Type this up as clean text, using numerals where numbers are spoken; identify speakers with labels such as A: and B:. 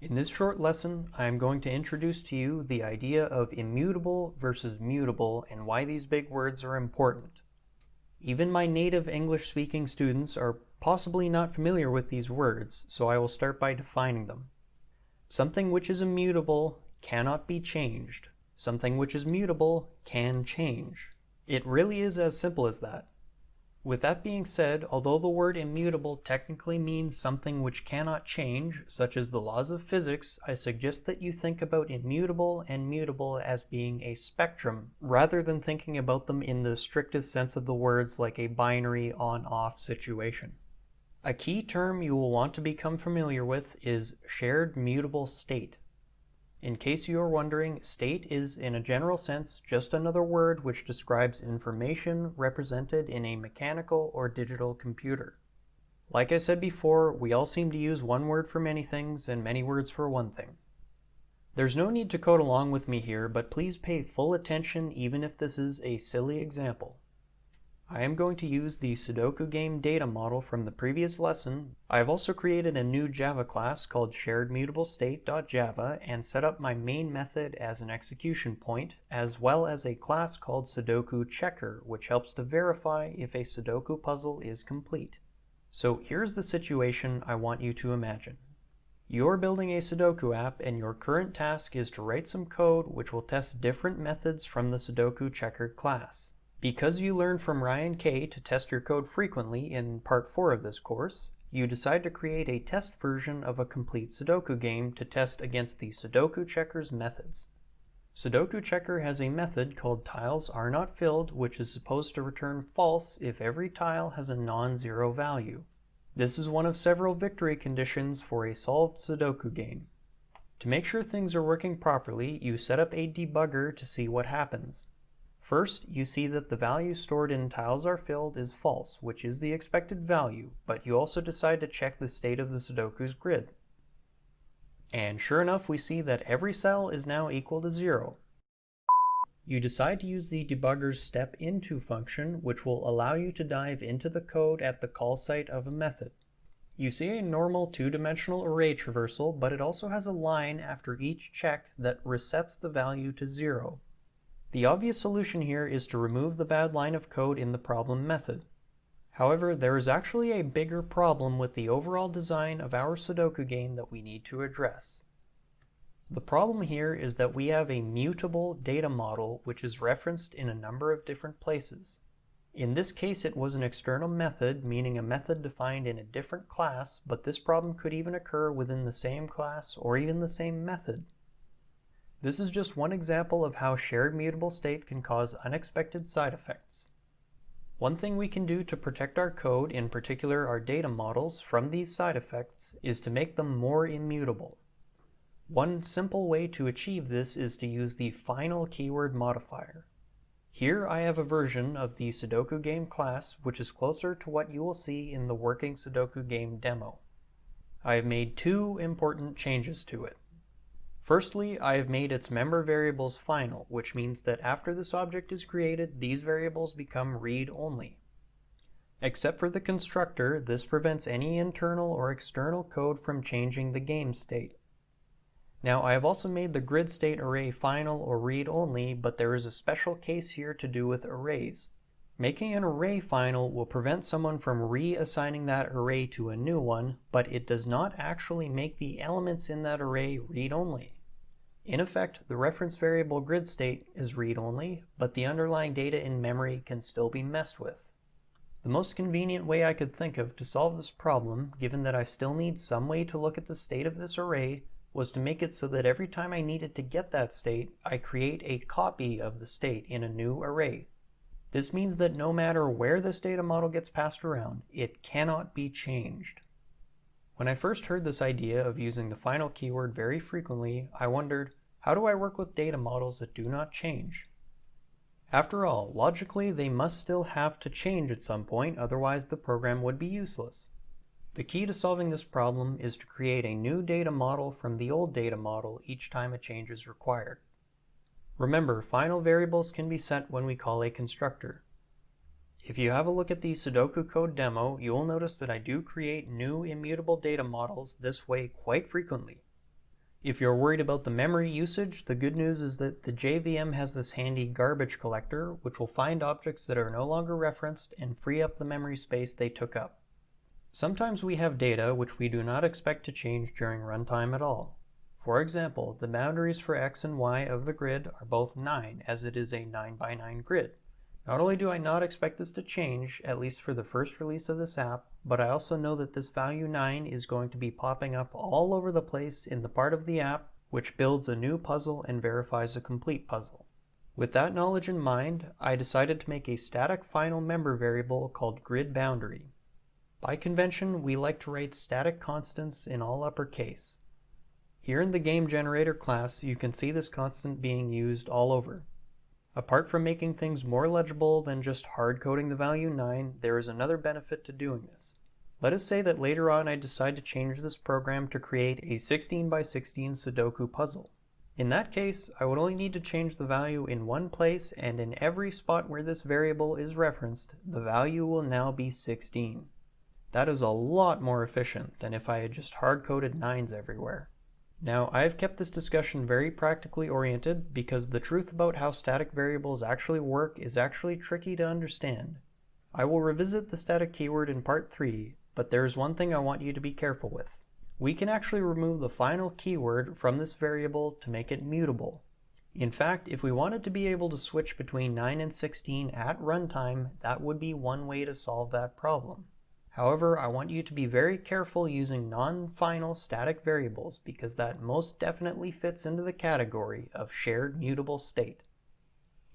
A: In this short lesson, I am going to introduce to you the idea of immutable versus mutable and why these big words are important. Even my native English-speaking students are possibly not familiar with these words, so I will start by defining them. Something which is immutable cannot be changed. Something which is mutable can change. It really is as simple as that. With that being said, although the word immutable technically means something which cannot change, such as the laws of physics, I suggest that you think about immutable and mutable as being a spectrum, rather than thinking about them in the strictest sense of the words like a binary on-off situation. A key term you will want to become familiar with is shared mutable state. In case you are wondering, state is, in a general sense, just another word which describes information represented in a mechanical or digital computer. Like I said before, we all seem to use one word for many things and many words for one thing. There's no need to code along with me here, but please pay full attention even if this is a silly example. I am going to use the Sudoku game data model from the previous lesson. I have also created a new Java class called sharedmutableState.java and set up my main method as an execution point, as well as a class called Sudoku Checker, which helps to verify if a Sudoku puzzle is complete. So here's the situation I want you to imagine. You're building a Sudoku app and your current task is to write some code which will test different methods from the Sudoku Checker class. Because you learned from Ryan Kay to test your code frequently in part 4 of this course, you decide to create a test version of a complete Sudoku game to test against the Sudoku Checker's methods. Sudoku Checker has a method called TilesAreNotFilled, which is supposed to return false if every tile has a non-zero value. This is one of several victory conditions for a solved Sudoku game. To make sure things are working properly, you set up a debugger to see what happens. First, you see that the value stored in TilesAreFilled is false, which is the expected value, but you also decide to check the state of the Sudoku's grid. And sure enough, we see that every cell is now equal to 0. You decide to use the debugger's step-into function, which will allow you to dive into the code at the call site of a method. You see a normal two-dimensional array traversal, but it also has a line after each check that resets the value to 0. The obvious solution here is to remove the bad line of code in the problem method. However, there is actually a bigger problem with the overall design of our Sudoku game that we need to address. The problem here is that we have a mutable data model which is referenced in a number of different places. In this case, it was an external method, meaning a method defined in a different class, but this problem could even occur within the same class or even the same method. This is just one example of how shared mutable state can cause unexpected side effects. One thing we can do to protect our code, in particular our data models, from these side effects is to make them more immutable. One simple way to achieve this is to use the final keyword modifier. Here I have a version of the Sudoku game class which is closer to what you will see in the working Sudoku game demo. I have made two important changes to it. Firstly, I have made its member variables final, which means that after this object is created, these variables become read-only. Except for the constructor, this prevents any internal or external code from changing the game state. Now, I have also made the grid state array final or read-only, but there is a special case here to do with arrays. Making an array final will prevent someone from reassigning that array to a new one, but it does not actually make the elements in that array read-only. In effect, the reference variable grid state is read-only, but the underlying data in memory can still be messed with. The most convenient way I could think of to solve this problem, given that I still need some way to look at the state of this array, was to make it so that every time I needed to get that state, I create a copy of the state in a new array. This means that no matter where this data model gets passed around, it cannot be changed. When I first heard this idea of using the final keyword very frequently, I wondered, how do I work with data models that do not change? After all, logically, they must still have to change at some point, otherwise the program would be useless. The key to solving this problem is to create a new data model from the old data model each time a change is required. Remember, final variables can be set when we call a constructor. If you have a look at the Sudoku code demo, you will notice that I do create new immutable data models this way quite frequently. If you're worried about the memory usage, the good news is that the JVM has this handy garbage collector, which will find objects that are no longer referenced and free up the memory space they took up. Sometimes we have data which we do not expect to change during runtime at all. For example, the boundaries for x and y of the grid are both 9, as it is a 9 by 9 grid. Not only do I not expect this to change, at least for the first release of this app, but I also know that this value 9 is going to be popping up all over the place in the part of the app which builds a new puzzle and verifies a complete puzzle. With that knowledge in mind, I decided to make a static final member variable called gridBoundary. By convention, we like to write static constants in all uppercase. Here in the GameGenerator class, you can see this constant being used all over. Apart from making things more legible than just hard-coding the value 9, there is another benefit to doing this. Let us say that later on I decide to change this program to create a 16 by 16 Sudoku puzzle. In that case, I would only need to change the value in one place, and in every spot where this variable is referenced, the value will now be 16. That is a lot more efficient than if I had just hard-coded 9s everywhere. Now, I've kept this discussion very practically oriented because the truth about how static variables actually work is actually tricky to understand. I will revisit the static keyword in part 3, but there is one thing I want you to be careful with. We can actually remove the final keyword from this variable to make it mutable. In fact, if we wanted to be able to switch between 9 and 16 at runtime, that would be one way to solve that problem. However, I want you to be very careful using non-final static variables because that most definitely fits into the category of shared mutable state.